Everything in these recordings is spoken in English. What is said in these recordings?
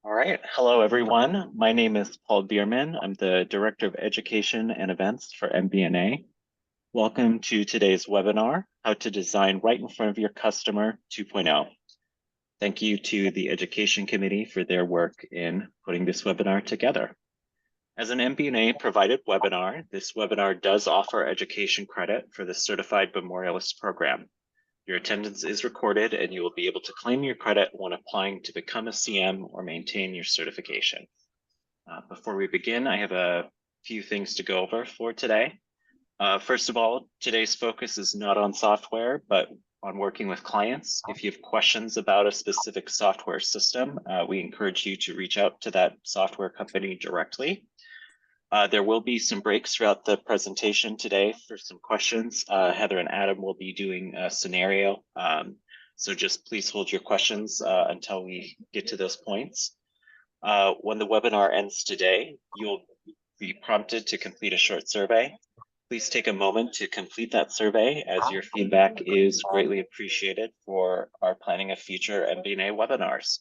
All right. Hello, everyone. My name is Paul Bierman. I'm the Director of Education and Events for MBNA. Welcome to today's webinar, How to Design Right in Front of Your Customer 2.0. Thank you to the Education Committee for their work in putting this webinar together. As an MBNA provided webinar, this webinar does offer education credit for the Certified Memorialist program. Your attendance is recorded and you will be able to claim your credit when applying to become a CM or maintain your certification. Before we begin, I have a few things to go over for today. First of all, today's focus is not on software, but on working with clients. If you have questions about a specific software system, we encourage you to reach out to that software company directly. There will be some breaks throughout the presentation today for some questions. Heather and Adam will be doing a scenario. So just please hold your questions until we get to those points. When the webinar ends today, you'll be prompted to complete a short survey. Please take a moment to complete that survey as your feedback is greatly appreciated for our planning of future MBNA webinars.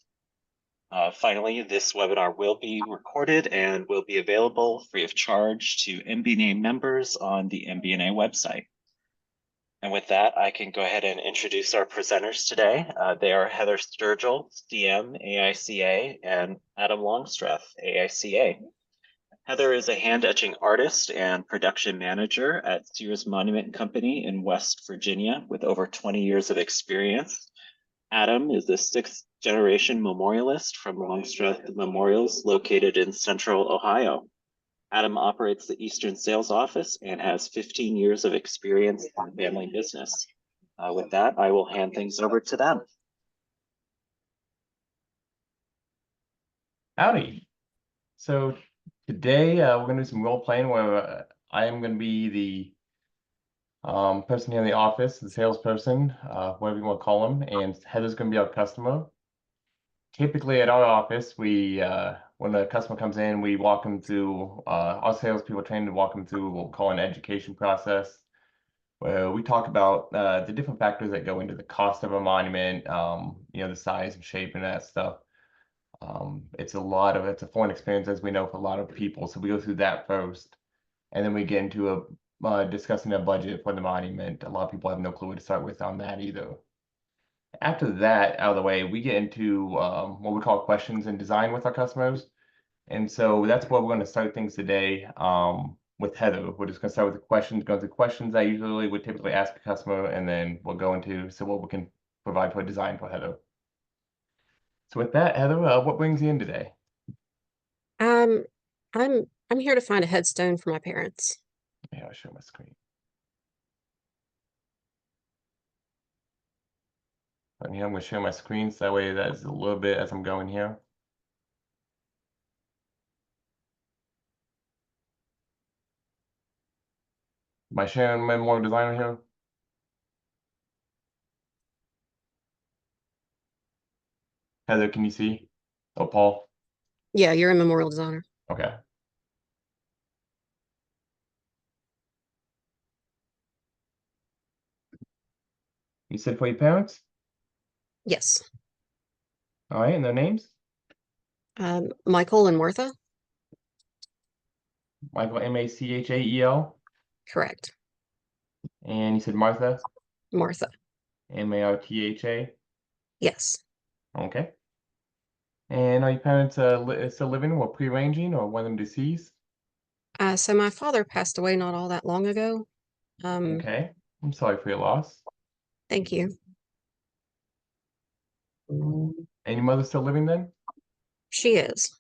Finally, this webinar will be recorded and will be available free of charge to MBNA members on the MBNA website. And with that, I can go ahead and introduce our presenters today. They are Heather Sturgill, CM, AICA, and Adam Longstreth, AICA. Heather is a hand etching artist and production manager at Sears Monument Company in West Virginia with over 20 years of experience. Adam is the sixth generation memorialist from Longstreth Memorials located in central Ohio. Adam operates the Eastern Sales Office and has 15 years of experience in family business. With that, I will hand things over to them. Howdy. So today we're going to do some role playing where I am going to be the person here in the office, the salesperson, whatever you want to call him, and Heather's going to be our customer. Typically at our office, we when a customer comes in, we walk them through, our salespeople are trained to walk them through what we'll call an education process, where we talk about the different factors that go into the cost of a monument, the size and shape and that stuff. It's a foreign experience, as we know, for a lot of people. So we go through that first, and then we get into discussing a budget for the monument. A lot of people have no clue where to start with on that either. After that out of the way, we get into what we call questions and design with our customers. And so that's where we're going to start things today with Heather. We're just going to start with the questions, go through questions I usually would typically ask a customer, and then we'll go into what we can provide for design for Heather. So with that, Heather, what brings you in today? I'm here to find a headstone for my parents. Yeah, I'll share my screen. And here I'm going to share my screen so that way that's a little bit as I'm going here. Am I sharing Memorial Designer here? Heather, can you see? Oh, Paul. Yeah, you're a memorial designer. Okay. You said for your parents? Yes. All right, and their names? Michael and Martha. Michael, Machael. Correct. And you said Martha? Martha. Martha. Yes. Okay. And are your parents still living or pre-arranging, or one of them deceased? So my father passed away not all that long ago. Okay. I'm sorry for your loss. Thank you. And your mother's still living then? She is.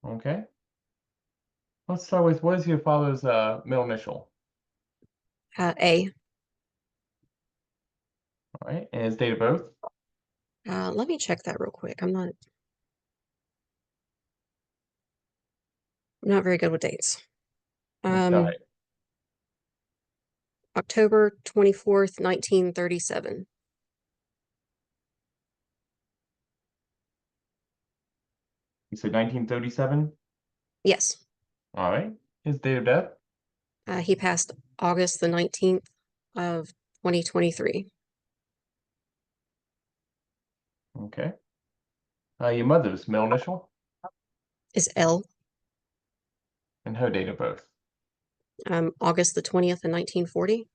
Okay. Let's start with, what is your father's middle initial? A. All right, and his date of birth? Let me check that real quick. I'm not very good with dates. October 24th, 1937. You said 1937? Yes. All right. His date of death? He passed August the 19th of 2023. Okay. Your mother's middle initial is L, and her date of birth. August the 20th in 1940.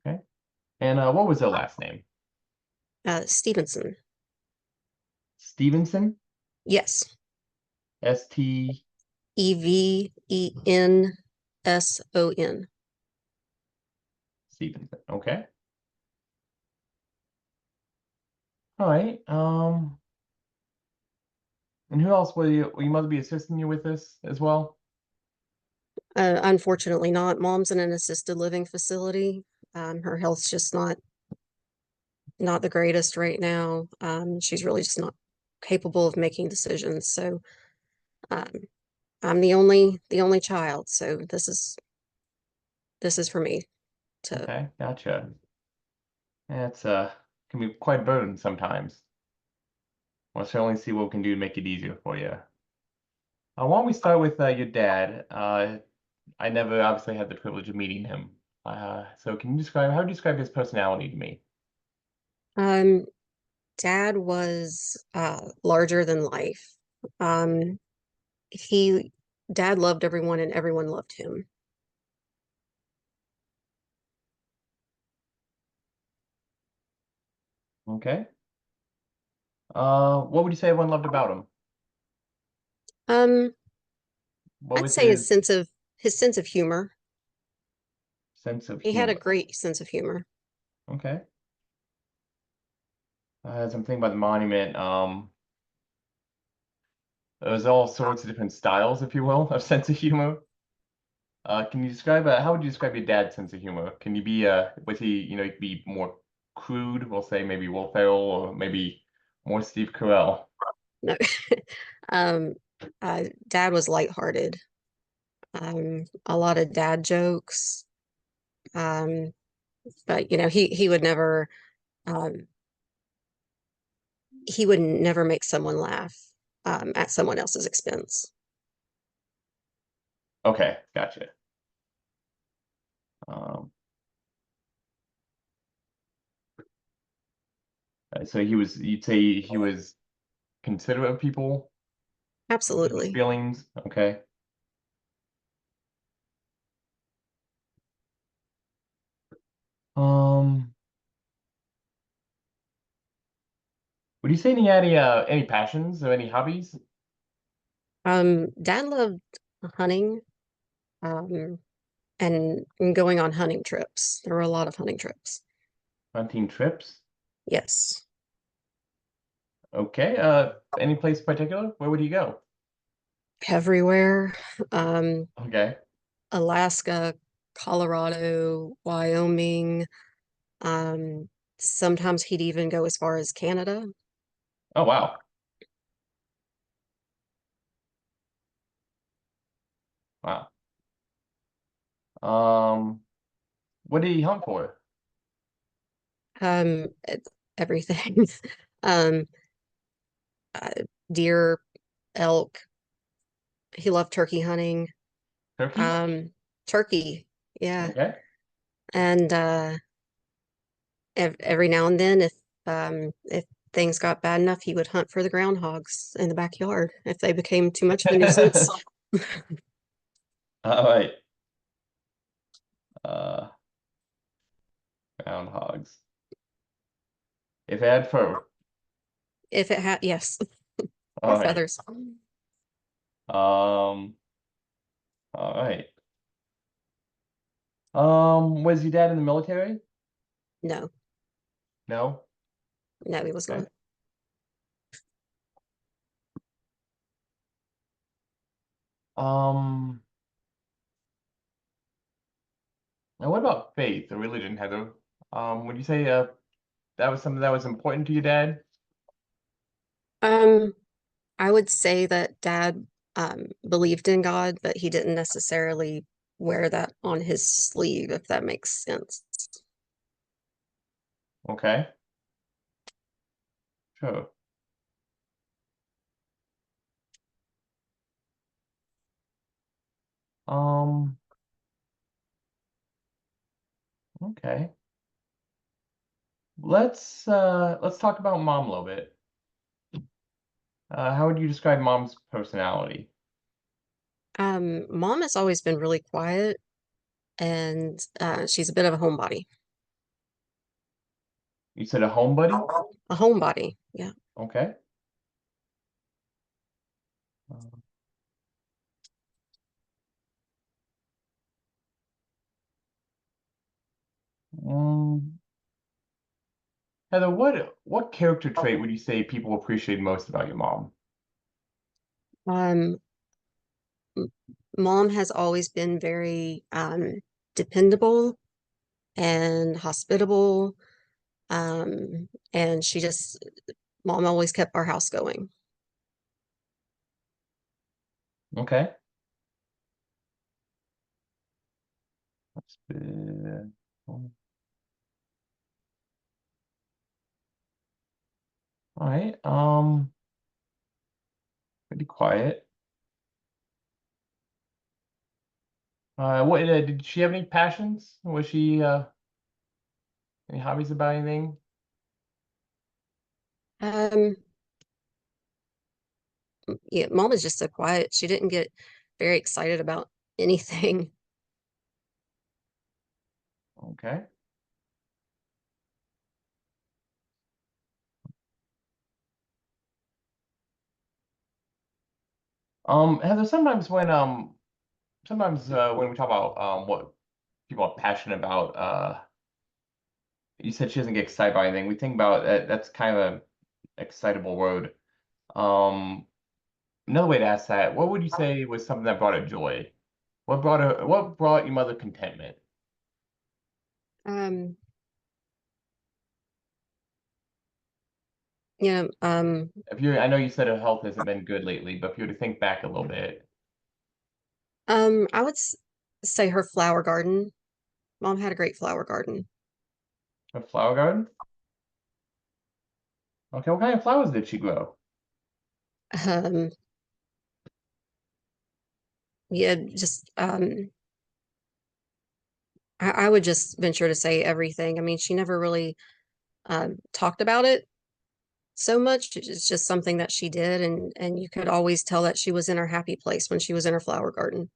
Okay. And what was her last name? Stevenson. Stevenson? Yes. S-T... Evenson. Stevenson. Okay. All right. And who else will your mother be assisting you with this as well? Unfortunately not. Mom's in an assisted living facility. Her health's just not the greatest right now. She's really just not capable of making decisions. So um, I'm the only child. So this is for me to. Okay, gotcha. That's can be quite a burden sometimes. We'll certainly see what we can do to make it easier for you. Why don't we start with your dad? I never obviously had the privilege of meeting him. So can you describe how would you describe his personality to me? Um, Dad was larger than life. Um, he Dad loved everyone and everyone loved him. Okay. What would you say everyone loved about him? Um, What I'd was say his his sense of humor. sense of He had a humor? great sense of humor. Okay. As I'm thinking about the monument, there's all sorts of different styles, if you will, of sense of humor. Can you describe how would you describe your dad's sense of humor? Can you be was he, be more crude, we'll say maybe Will Ferrell or maybe more Steve Carell? No, um, Dad was lighthearted. A lot of dad jokes. Um, but he would never um, he would never make someone laugh at someone else's expense. Okay, gotcha. Um, so you'd say he was considerate of people, people's Absolutely. feelings. Okay. Um, would you say he had any passions or any hobbies? Dad loved hunting, um, and going on hunting trips. There were a lot of hunting trips. Hunting trips? Yes. Okay. Any place in particular? Where would he go? Everywhere. Um, Okay. Alaska, Colorado, Wyoming. Um, Sometimes he'd even go as far as Canada. Oh wow. Wow. Um, what did he hunt for? It's everything. Um, uh, Deer, elk. He loved turkey hunting. Turkey? Um, Turkey, yeah. Okay. And every now and then, if things got bad enough, he would hunt for the groundhogs in the backyard if they became too much of a nuisance. All right. Uh, groundhogs. If it had fur. If it had, yes, or All right. feathers. Um, all right. Was your dad in the military? No, No? no, he was Okay. not. Um, and what about faith or religion, Heather? Would you say that was something that was important to your dad? Um, I would say that Dad believed in God, but he didn't necessarily wear that on his sleeve, if that makes sense. Okay, sure. Um, okay. let's talk about mom a little bit. How would you describe mom's personality? Mom has always been really quiet, and she's a bit of a homebody. You said a homebody? A homebody, yeah. Okay. Um, Heather, what character trait would you say people appreciate most about your mom? Um, m- Mom has always been very dependable and hospitable. And mom always kept our house going. Okay. That's good. All right. Pretty quiet. What did she have any passions? Was she any hobbies about anything? Um, yeah, mom is just so quiet. She didn't get very excited about anything. Okay. Heather, sometimes when we talk about what people are passionate about, you said she doesn't get excited by anything. We think about that. That's kind of an excitable word. Um, Another way to ask that, what would you say was something that brought her joy? What brought your mother contentment? Um, yeah, I know you said her health hasn't been good lately, but if you were to think back a little bit, I would say her flower garden. Mom had a great flower garden. a flower garden? Okay, what kind of flowers did she grow? Um, yeah, just I would just venture to say everything. I mean, she never really talked about it so much. It's just something that she did, and you could always tell that she was in her happy place when she was in her flower garden.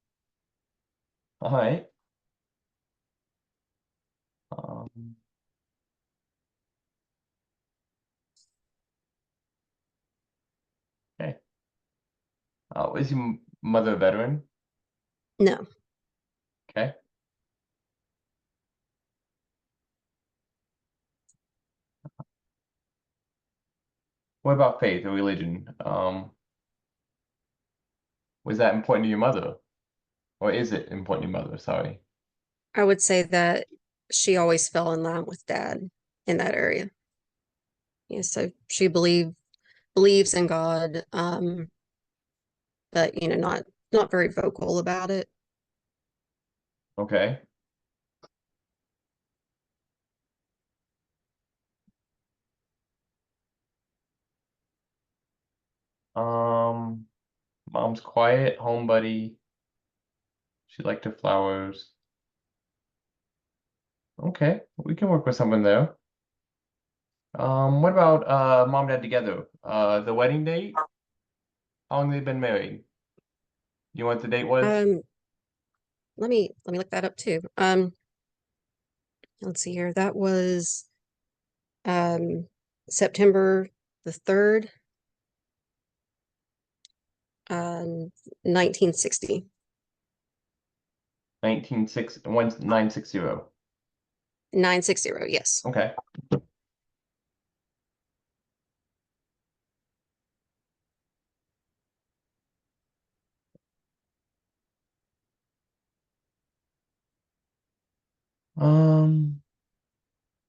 All right. Um, okay. Is your mother a veteran? No. Okay. What about faith or religion? Was that important to your mother? Or is it important to your mother? Sorry. I would say that she always fell in line with dad in that area. Yeah, so she believes in God, but not very vocal about it. Okay. Um, Mom's quiet, homebody. She liked her flowers. Okay, we can work with someone there. What about mom and dad together? The wedding date? How long they been married? You know what the date was? Um, let me look that up too. Let's see here. That was um September the 3rd, 1960. 1960. 960, yes. Okay. Um,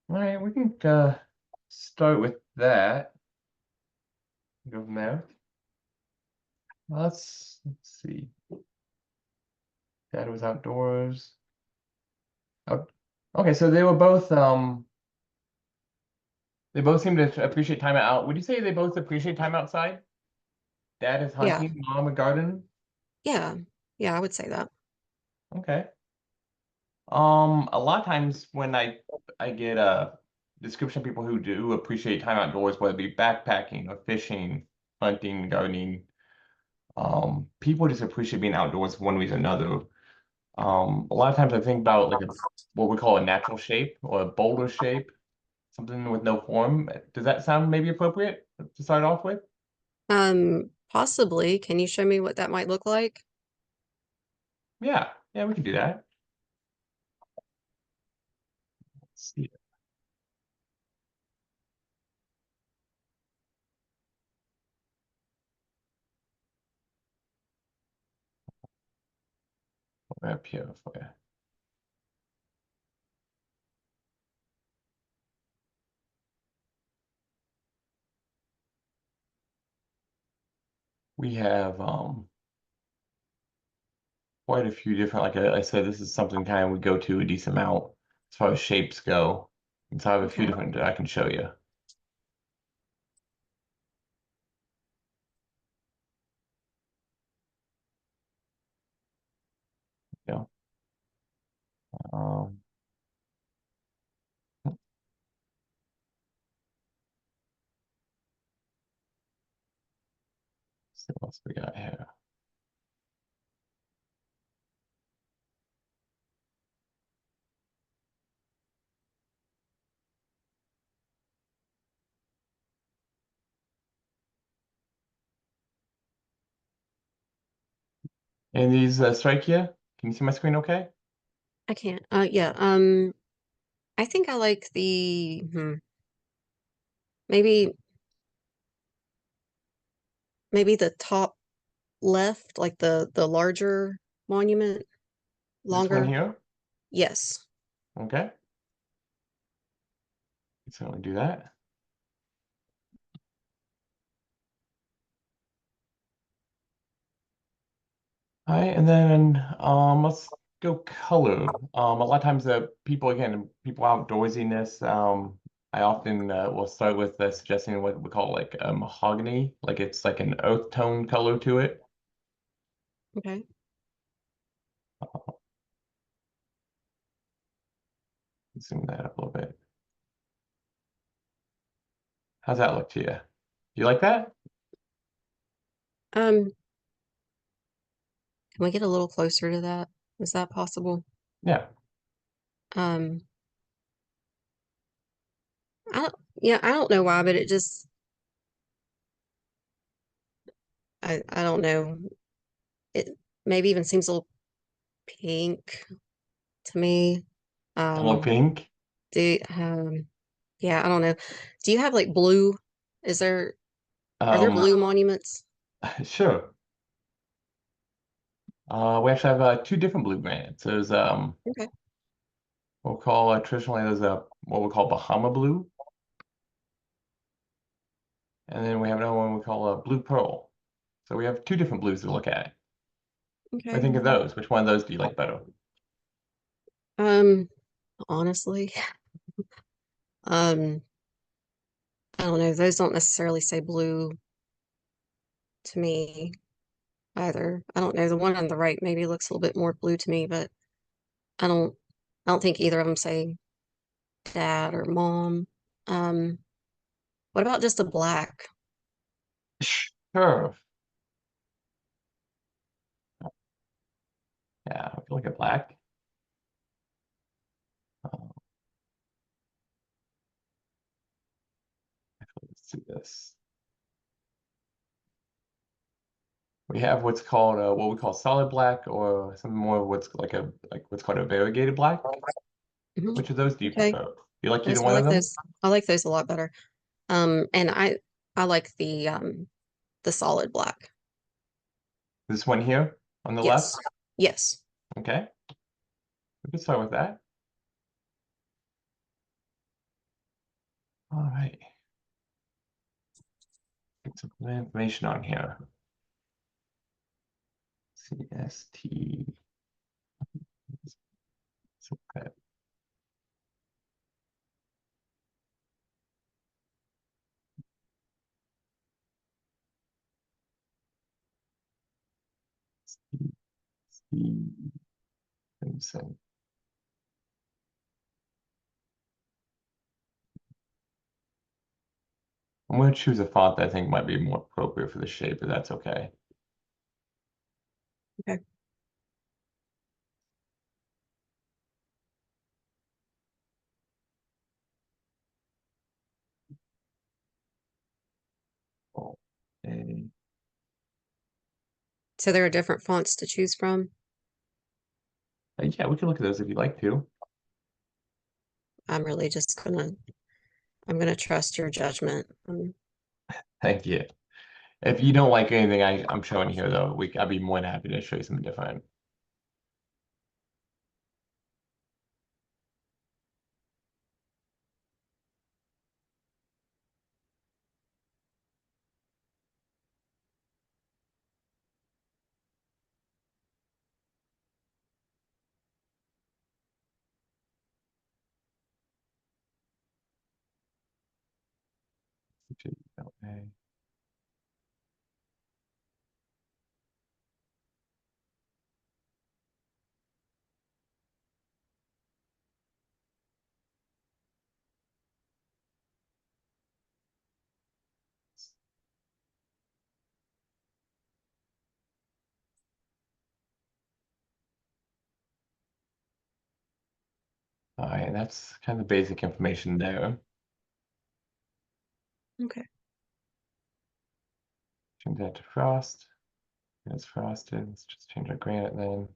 all right, we can start with that. Go from there. Let's see. Dad was outdoors. Oh, okay, so they both seem to appreciate time out. Would you say they both appreciate time outside? Dad is Yeah, hunting, mom a garden. yeah, yeah, I would say that. Okay. A lot of times when I get description of people who do appreciate time outdoors, whether it be backpacking or fishing, hunting, gardening. People just appreciate being outdoors for one reason or another. A lot of times I think about like what we call a natural shape or a boulder shape, something with no form. Does that sound maybe appropriate to start off with? Possibly. Can you show me what that might look like? Yeah, yeah, we can do that. Let's see. Up here for you. We have quite a few different, like I said, this is something kind of we go to a decent amount as far as shapes go. And so I have a few Okay. different I can show you. Yeah. Um, so what else we got here? And these strike you? Can you see my screen okay? I can't. Yeah. I think I like the maybe the top left, like the larger monument, This one longer. here? Yes. Okay. Can certainly do that. All right, and then let's go color. A lot of times people outdoorsiness, I often will start with suggesting what we call like a mahogany, like it's like an earth tone color to it. Okay. Zoom that up a little bit. How's that look to you? You like that? Um, can we get a little closer to that? Is that possible? Yeah. Um, I don't, yeah, I don't know why, but it just I don't know. It maybe even seems a little pink to me. A little Um, pink. do yeah, I don't know. Do you have like blue? Is there Are there Um, blue monuments? sure. We actually have two different blue granites. There's Okay. what we'll call traditionally there's a what we call Bahama blue, and then we have another one we call a blue pearl. So we have two different blues to look at. What do you Okay. think of those? Which one of those do you like better? Um, honestly, um, I don't know. Those don't necessarily say blue to me either. I don't know. The one on the right maybe looks a little bit more blue to me, but I don't I don't think either of them say dad or mom. Um, what about just a black? Sure. Yeah, if you look at black. Uh, let's do this. We have what's called what we call solid black, or some more what's like what's called a variegated black. Mhm. Which of those do you Okay. prefer? You like either Those I one of like them? those. I like those a lot better. And I like the solid black. This one here on the left? Yes. Yes. Okay, we can start with that. All right. Get some information on here. CST. Okay. Stevenson. I'm going to choose a font that I think might be more appropriate for the shape, if that's okay. Okay. Okay. So there are different fonts to choose from. Yeah, we can look at those if you'd like to. I'm really just I'm gonna trust your judgment. Thank you. If you don't like anything I'm showing here, though, I'd be more than happy to show you something different. Okay. All right, that's kind of basic information there. Okay. Change that to frost. It's frosted. Let's just change our granite then.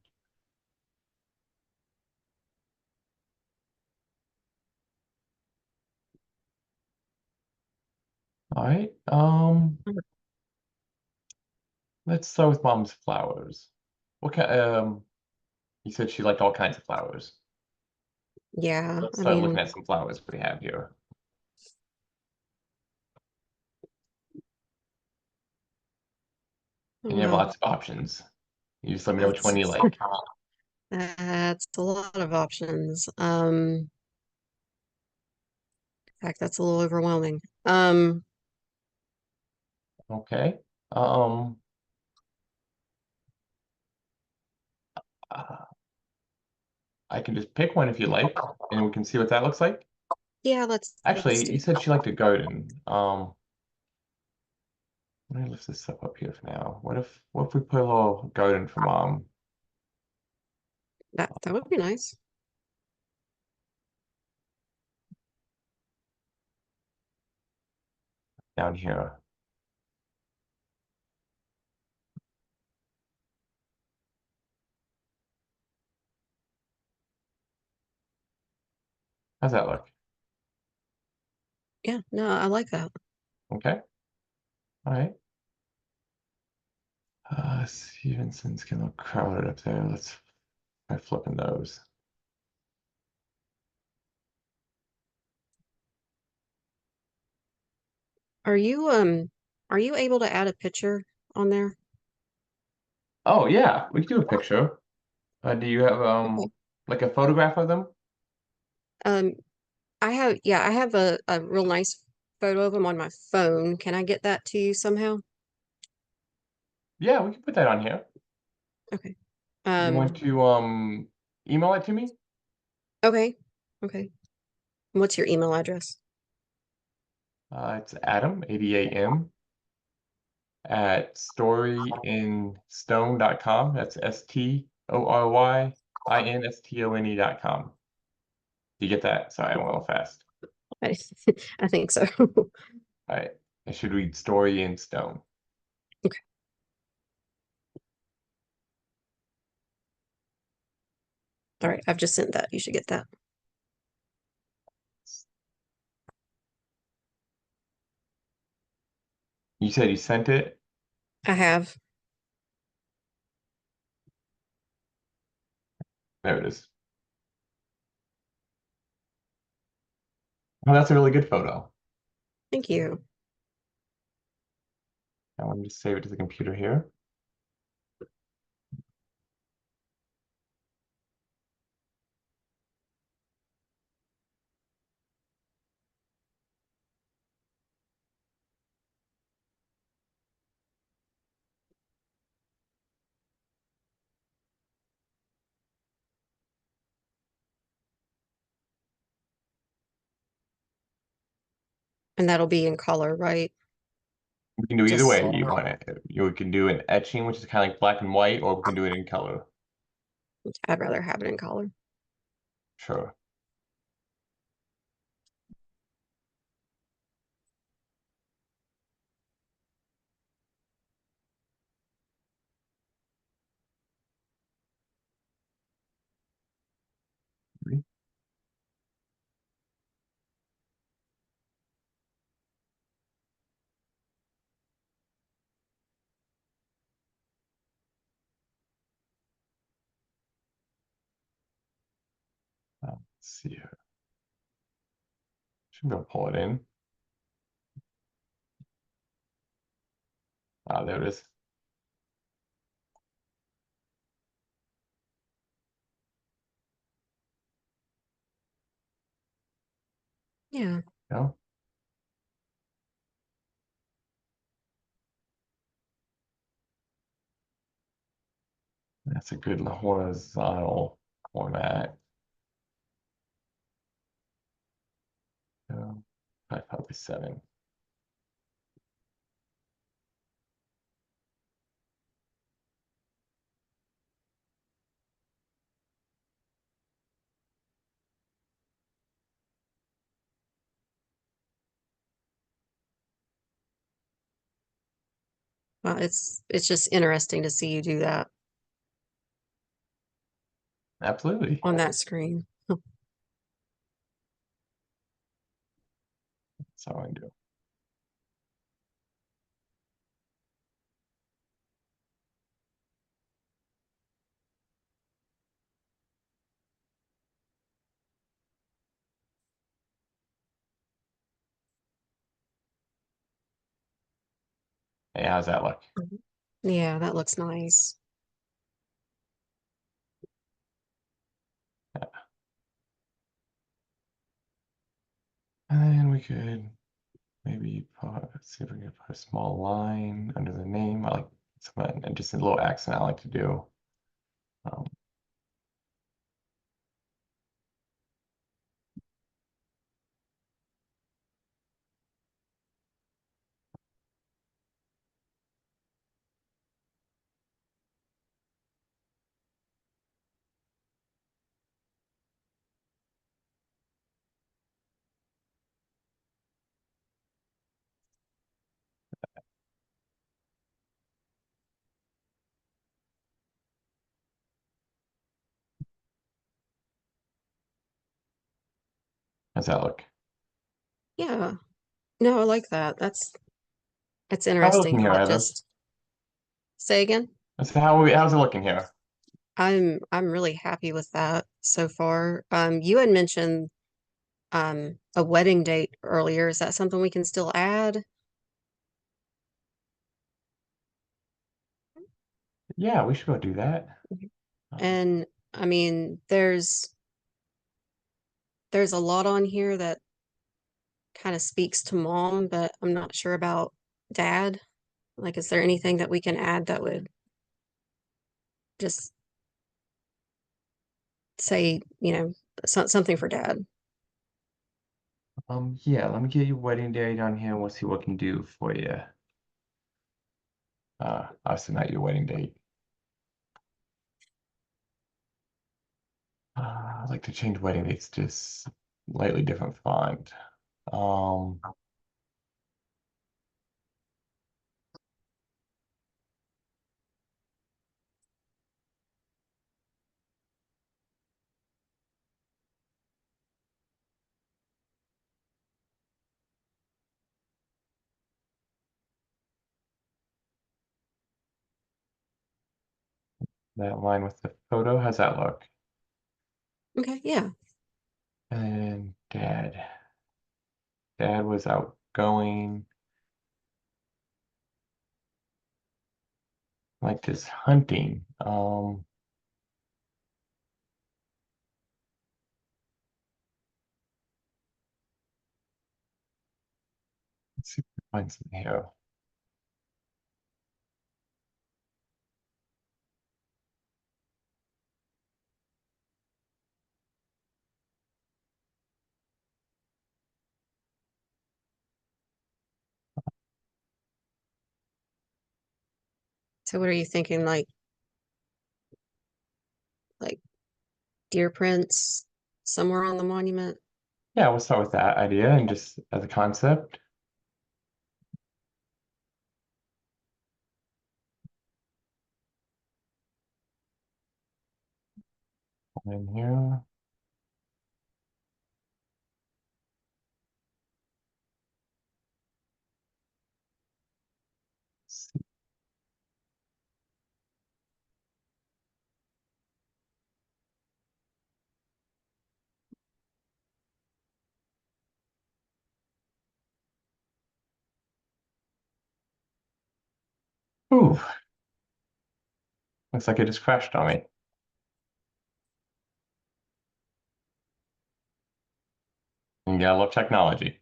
All right. Let's start with mom's flowers. What kind? You said she liked all kinds of flowers. Yeah, Let's I start looking mean, at some flowers we have here. And you have well, lots of options. You just let me know which that's one you like. that's a lot of options. In fact, that's a little overwhelming. Okay. Um, uh, I can just pick one if you like, and we can see what that looks like. Yeah, let's Actually, do you said she liked a garden. Let me lift this up here for now. What if we put a little garden for mom that. That would be nice. down here? How's that look? Yeah, no, I like that. Okay. All right. Stevenson's getting a little crowded up there. Let's try flipping those. Are are you able to add a picture on there? Oh yeah, we can do a picture. Do you have Okay. like a photograph of them? Um, I have a real nice photo of them on my phone. Can I get that to you somehow? Yeah, we can put that on here. Okay. You want Um, to email it to me? okay. Okay. What's your email address? It's Adam, ADAM, at storyinstone.com. That's STORYINSTONE.com. You get that? Sorry, I went a little fast. I, I think so. All right. I should read Story in Stone. Okay. All right. I've just sent that. You should get that. You said you sent it? I have. There it is. Oh, that's a really good photo. Thank you. I want to just save it to the computer here. And that'll be in color, right? We can do either Just way you want it. You can do an etching, which is kind of like black and white, or we can do it in color. I'd rather have it in color. Sure. Let's see here. Should be able to pull it in. Ah, there it is. Yeah. No? That's a good horizontal format. Probably 7. It's just interesting to see you do that Absolutely. on that screen. That's how I do. Hey, how's that look? Yeah, that looks nice. And then we could maybe see if we can put a small line under the name. I like some, and just a little accent I like to do. Um, how's that look? Yeah. No, I like that. That's How's it looking interesting. here, Not Heather? just say again. So how's it looking here? I'm really happy with that so far. You had mentioned a wedding date earlier. Is that something we can still add? Yeah, we should go do that. And I mean, there's a lot on here that kind of speaks to mom, but I'm not sure about dad. Like, is there anything that we can add that would just say, something for dad? Yeah, let me get your wedding date on here. We'll see what we can do for you. Obviously not your wedding date. I'd like to change wedding dates to slightly different font. Um, that line with the photo, how's that look? Okay, yeah. And dad. Dad was outgoing, like this hunting. Let's see if we can find something here. So what are you thinking, like deer prints somewhere on the monument? Yeah, we'll start with that idea and just as a concept. In here. Ooh, looks like it just crashed on me. You gotta love technology.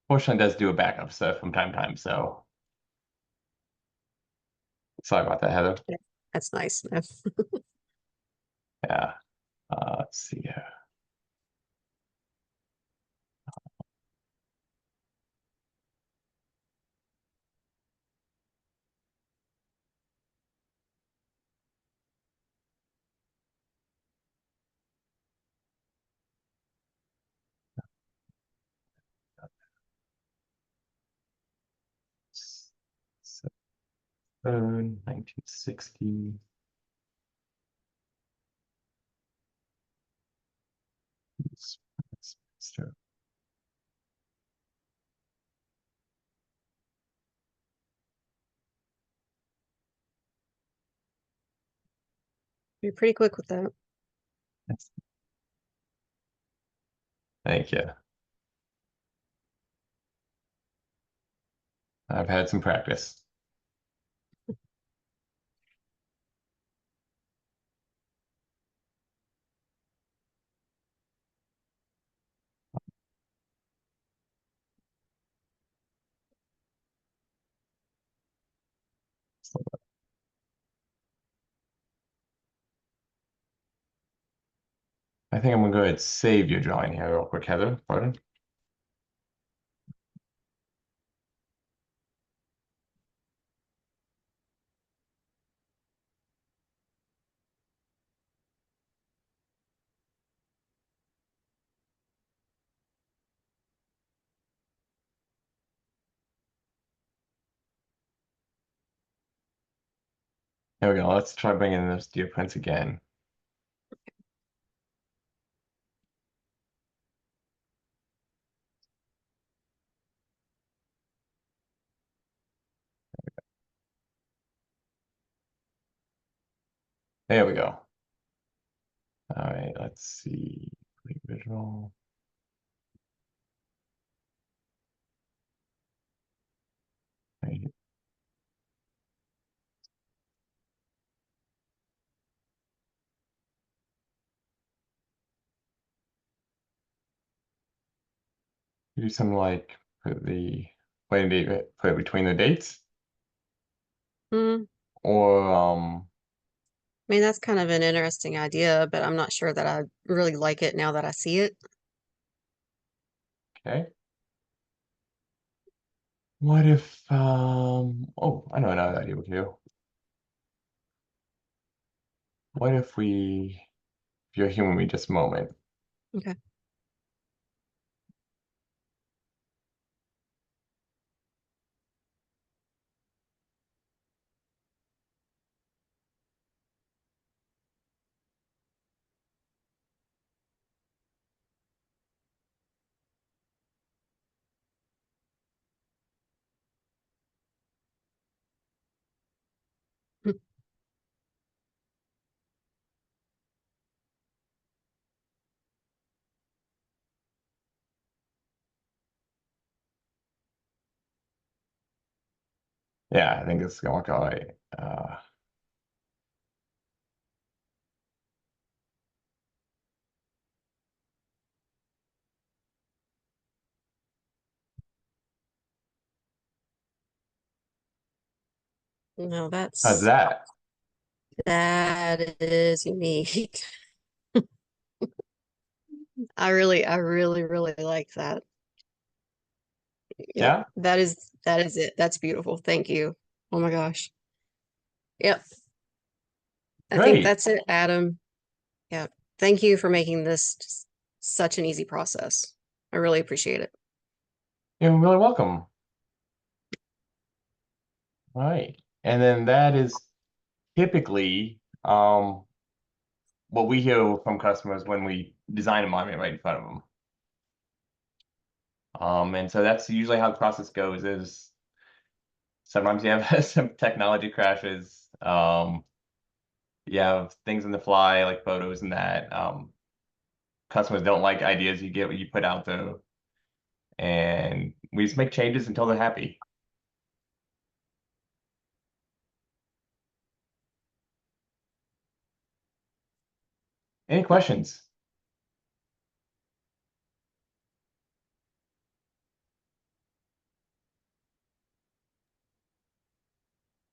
Fortunately, it does do a backup stuff from time to time, so sorry about that, Heather. Yeah, that's nice. Yeah. Let's see here. Seven, 1960. You're pretty quick with that. Thank you. I've had some practice. I think I'm gonna go ahead and save your drawing here real quick, Heather. Pardon. There we go. Let's try bringing those deer prints again. There we go. All right, let's see. Original. Right. Do something like put the wedding date, put it between the dates, Mm, or I mean, that's kind of an interesting idea, but I'm not sure that I really like it now that I see it. okay. What if oh, I know another idea we could do. What if if you're human me just a moment. Okay. Yeah, I think it's gonna work all right. No, How's that's that? that is unique. I really like that. Yep, Yeah, that is it. That's beautiful. Thank you. Oh my gosh. Yep. I think great. that's it, Adam. Yeah. Thank you for making this just such an easy process. I really appreciate it. You're really welcome. All right. And then that is typically what we hear from customers when we design a monument right in front of them. And so that's usually how the process goes is sometimes you have some technology crashes. You have things on the fly like photos and that. Customers don't like ideas you get what you put out there. And we just make changes until they're happy. Any questions?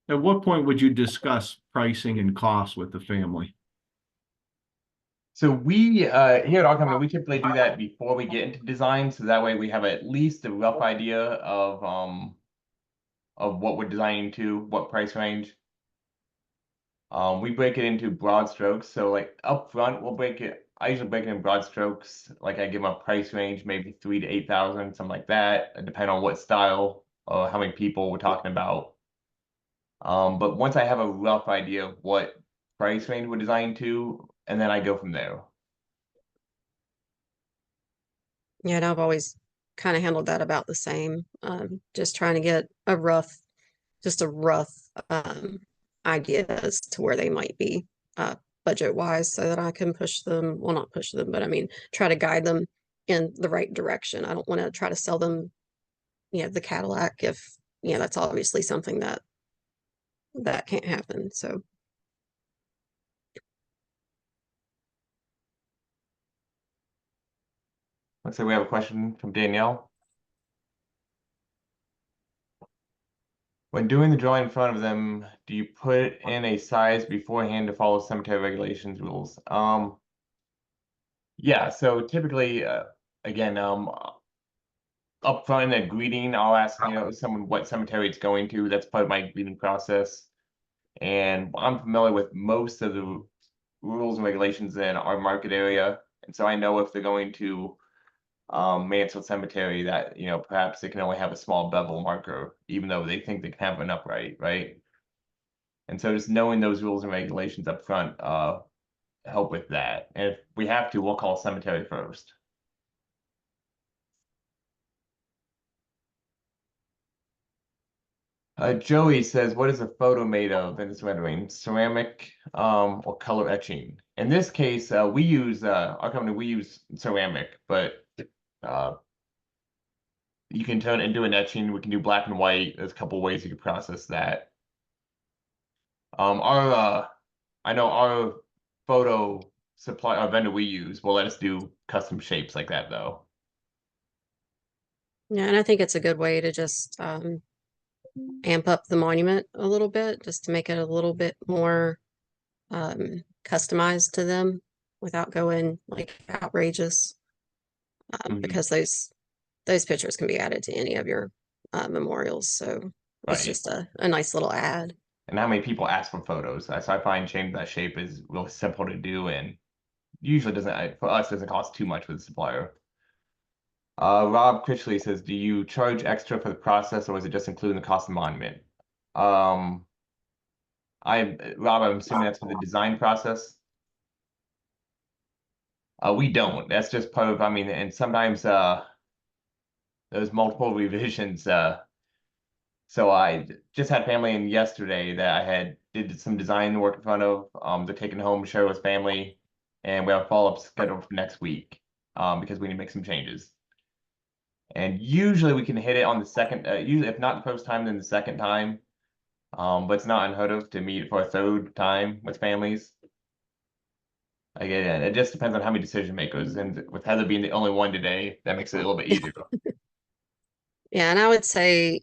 At what point would you discuss pricing and costs with the family? So we here at our company, we typically do that before we get into design, so that way we have at least a rough idea of what we're designing to, what price range. We break it into broad strokes. So like up front, I usually break it in broad strokes. Like I give them a price range, maybe 3 to 8,000, something like that, depending on what style or how many people we're talking about. But once I have a rough idea of what price range we're designing to, and then I go from there. Yeah, and I've always kind of handled that about the same. Just trying to get just a rough idea as to where they might be budget wise so that I can push them, well, not push them, but I mean, try to guide them in the right direction. I don't want to try to sell them, the Cadillac if, that's obviously something that can't happen. So, Looks like we have a question from Danielle. When doing the drawing in front of them, do you put in a size beforehand to follow cemetery regulations rules? Yeah, so typically, again, up front in the greeting, I'll ask, someone what cemetery it's going to. That's part of my greeting process. And I'm familiar with most of the rules and regulations in our market area. And so I know if they're going to Mansfield Cemetery that, perhaps they can only have a small bevel marker, even though they think they can have an upright, right? And so just knowing those rules and regulations up front help with that. And if we have to, we'll call cemetery first. Joey says, what is a photo made of in this rendering? Ceramic or color etching? In this case, we use, our company, we use ceramic, but you can turn it into an etching. We can do black and white. There's a couple ways you can process that. I know our photo our vendor we use will let us do custom shapes like that though. yeah, and I think it's a good way to just amp up the monument a little bit, just to make it a little bit more customized to them without going like outrageous. Because those pictures can be added to any of your memorials. So it's Right. just a nice little ad. And how many people ask for photos? So I find changing that shape is really simple to do and usually for us, doesn't cost too much with the supplier. Rob Critchley says, do you charge extra for the process or is it just including the cost of the monument? Rob, I'm assuming that's for the design process. We don't. That's just part of, and sometimes there's multiple revisions. So I just had family in yesterday that did some design work in front of. They're taking home to share with family, and we have a follow-up scheduled for next week because we need to make some changes. And usually we can hit it on the second, usually if not the first time, then the second time. But it's not unheard of to meet for a third time with families. Again, it just depends on how many decision makers. And with Heather being the only one today, that makes it a little bit easier. Yeah, and I would say,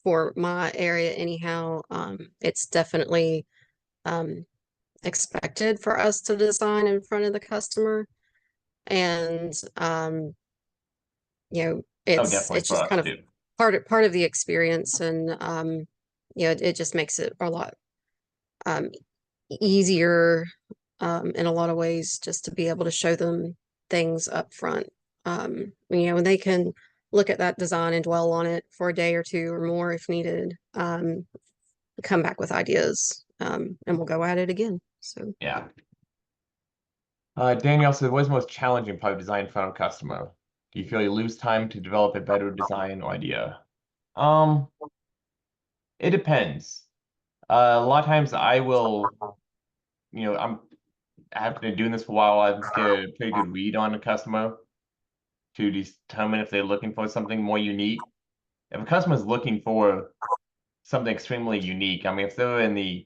for my area anyhow, it's definitely expected for us to design in front of the customer. And you know, Oh, definitely it's for just us kind of too. part of the experience, and you know, it just makes it a lot easier in a lot of ways, just to be able to show them things up front. You know, and they can look at that design and dwell on it for a day or two or more if needed, come back with ideas, and we'll go at it again. So Yeah. Danielle said, what is the most challenging part of design in front of a customer? Do you feel you lose time to develop a better design or idea? It depends. A lot of times I will, I've been doing this for a while. I get a pretty good read on a customer to determine if they're looking for something more unique. If a customer is looking for something extremely unique, I mean, if they're in the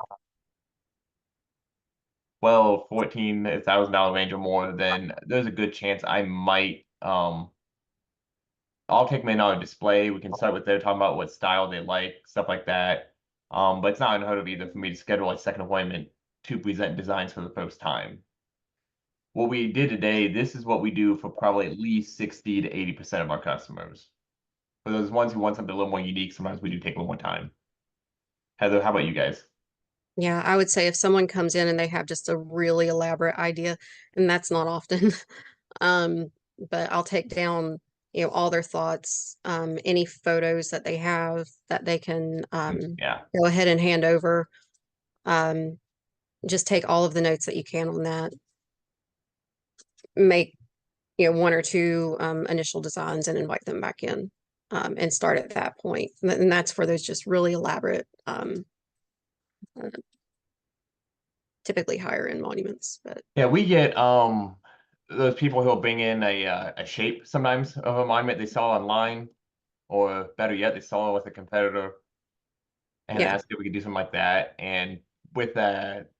$14,000 range or more, then there's a good chance I might I'll take them in on a display. We can start with them talking about what style they like, stuff like that. But it's not unheard of either for me to schedule a second appointment to present designs for the first time. What we did today, this is what we do for probably at least 60 to 80% of our customers. For those ones who want something a little more unique, sometimes we do take a little more time. Heather, how about you guys? yeah, I would say if someone comes in and they have just a really elaborate idea, and that's not often, but I'll take down, you know, all their thoughts, any photos that they have that they can Yeah. go ahead and hand over. Just take all of the notes that you can on that. Make, you know, one or two initial designs and invite them back in, and start at that point. And that's for those just really elaborate, typically higher end monuments. But Yeah, we get those people who'll bring in a shape sometimes of a monument they saw online, or better yet, they saw it with a competitor and yeah, asked if we could do something like that. And with that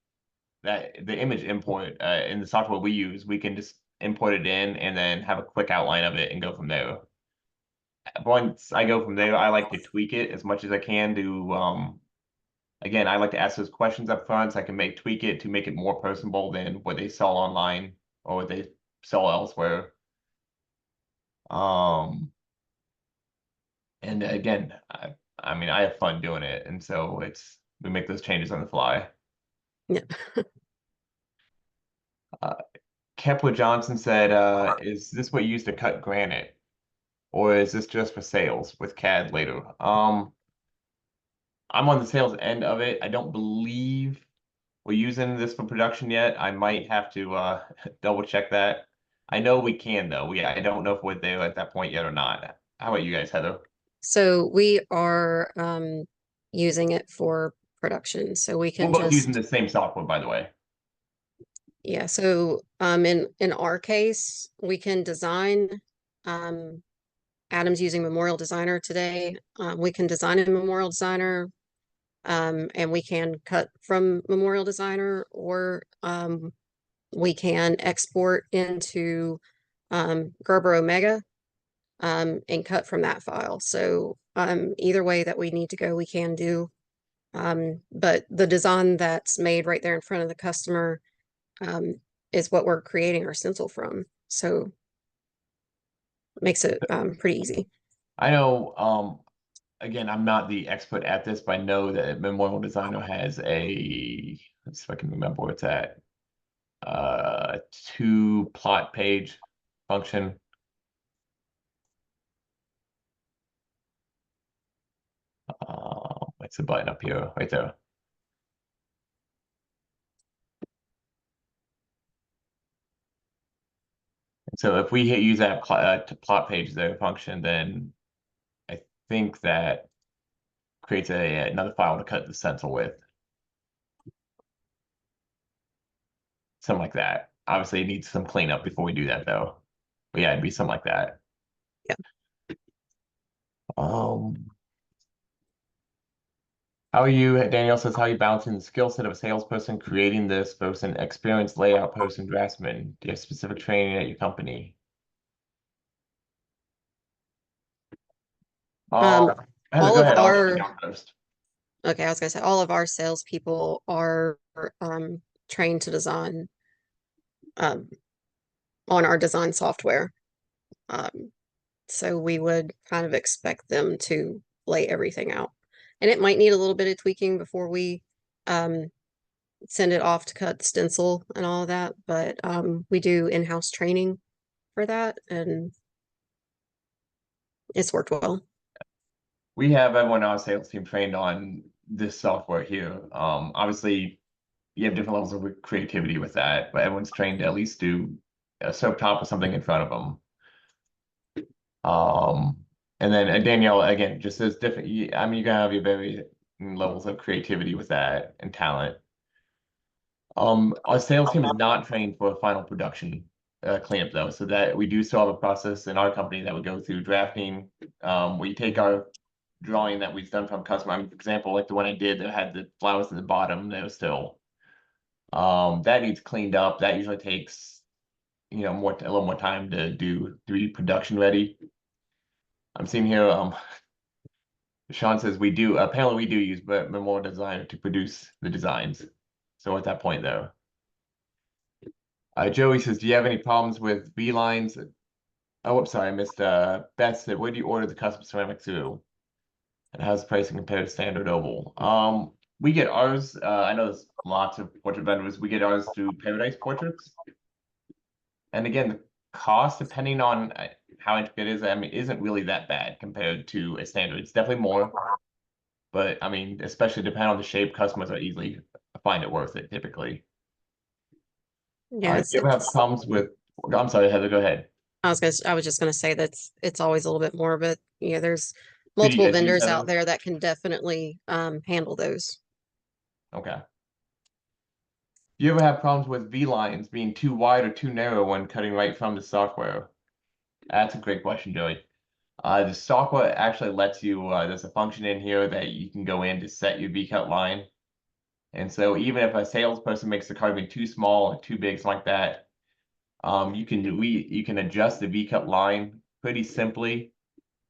the image import in the software we use, we can just import it in and then have a quick outline of it and go from there. Once I go from there, I like to tweak it as much as I can to again, I like to ask those questions up front so I can tweak it to make it more personable than what they sell online or what they sell elsewhere. And again, I mean, I have fun doing it, and so we make those changes on the fly. yeah. Kepler Johnson said, is this what you use to cut granite? Or is this just for sales with CAD later? I'm on the sales end of it. I don't believe we're using this for production yet. I might have to double check that. I know we can though. I don't know if we're there at that point yet or not. How about you guys, Heather? So we are using it for production. So we We're can both using just, the same software, by the way. yeah. So in our case, we can design. Adam's using Memorial Designer today. We can design in Memorial Designer, and we can cut from Memorial Designer, or we can export into Gerber Omega, and cut from that file. So either way that we need to go, we can do. But the design that's made right there in front of the customer is what we're creating our stencil from. So it makes it pretty easy. I know, again, I'm not the expert at this, but I know that Memorial Designer has let's see if I can remember where it's at, 2-plot page function. It's a button up here, right there. So if we use that plot page there function, then I think that creates another file to cut the stencil with. Something like that. Obviously, it needs some cleanup before we do that, though. But yeah, it'd be something like that. Yeah. How are you? Danielle says, how are you balancing the skill set of a salesperson creating this versus an experienced layout person draftsman? Do you have specific training at your company? Um, Heather, all go of ahead. I'll our- shut down first. Okay, I was gonna say all of our salespeople are trained to design um, on our design software. So we would kind of expect them to lay everything out. And it might need a little bit of tweaking before we send it off to cut the stencil and all of that, but we do in-house training for that, and it's worked well. We have everyone on our sales team trained on this software here. Obviously, you have different levels of creativity with that, but everyone's trained to at least do a soap top or something in front of them. And then Danielle, again, just as different. I mean, you gotta have your very levels of creativity with that and talent. Our sales team is not trained for final production cleanup though, so that we do still have a process in our company that would go through drafting. We take our drawing that we've done from customer. I mean, for example, like the one I did that had the flowers at the bottom, that was still that needs cleaned up. That usually takes, you know, a little more time to do 3D production ready. I'm seeing here, Sean says apparently we do use Memorial Designer to produce the designs. So at that point though. Joey says, do you have any problems with V lines? Oh, I'm sorry, I missed Beth said, where do you order the custom ceramic through? And how's the pricing compared to standard oval? We get ours, I know there's lots of portrait vendors, we get ours through Paradise Portraits. And again, the cost, depending on how intricate it is, I mean, isn't really that bad compared to a standard. It's definitely more, but I mean, especially depending on the shape, customers are easily find it worth it typically. Yeah, Do you ever have problems with? I'm sorry, Heather, go ahead. I was just gonna say it's always a little bit more, but you know, there's multiple vendors out there that can definitely handle those. Okay. Do you ever have problems with V lines being too wide or too narrow when cutting right from the software? That's a great question, Joey. The software actually lets you, there's a function in here that you can go in to set your V-cut line. And so even if a salesperson makes the carving too small or too big, something like that, you can adjust the V-cut line pretty simply.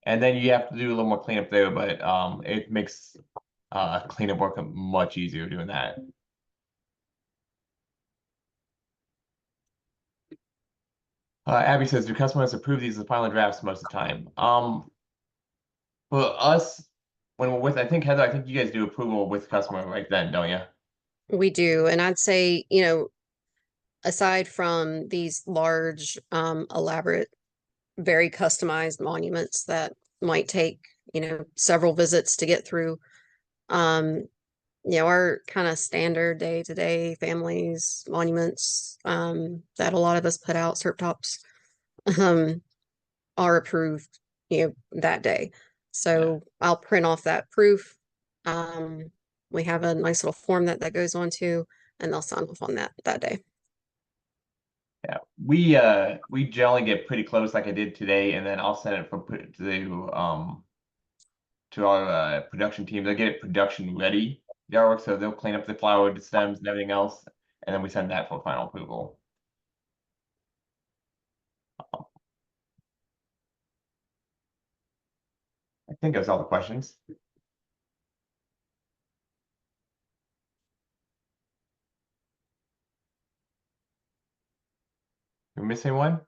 And then you have to do a little more cleanup there, but it makes cleanup work much easier doing that. Abby says, do customers approve these as final drafts most of the time? For us, when we're with, I think, Heather, I think you guys do approval with customer right then, don't you? We do, and I'd say, you know, aside from these large, elaborate, very customized monuments that might take, you know, several visits to get through, you know, our kind of standard day-to-day families, monuments, that a lot of us put out, SERP tops, are approved, you know, that day. So I'll print off that proof. We have a nice little form that goes on to, and they'll sign off on that day. Yeah, we generally get pretty close like I did today, and then I'll send it to our production team. They'll get it production ready, the artwork, so they'll clean up the flower, the stems, and everything else, and then we send that for final approval. I think that's all the questions. Are we missing one?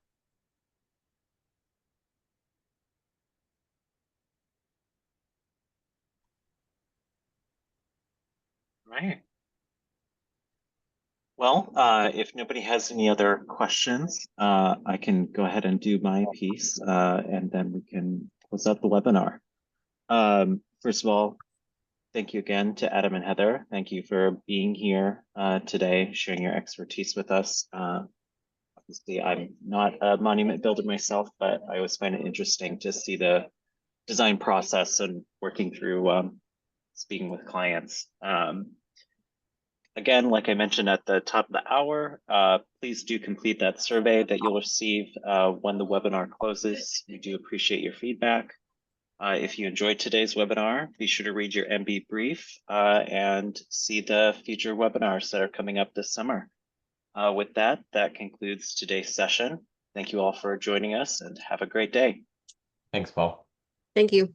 Right. Well, if nobody has any other questions, I can go ahead and do my piece, and then we can close out the webinar. First of all, thank you again to Adam and Heather. Thank you for being here today, sharing your expertise with us. Obviously, I'm not a monument builder myself, but I always find it interesting to see the design process and working through speaking with clients. Again, like I mentioned at the top of the hour, please do complete that survey that you'll receive when the webinar closes. We do appreciate your feedback. If you enjoyed today's webinar, be sure to read your MB brief and see the future webinars that are coming up this summer. With that, that concludes today's session. Thank you all for joining us and have a great day. Thanks, Paul. Thank you.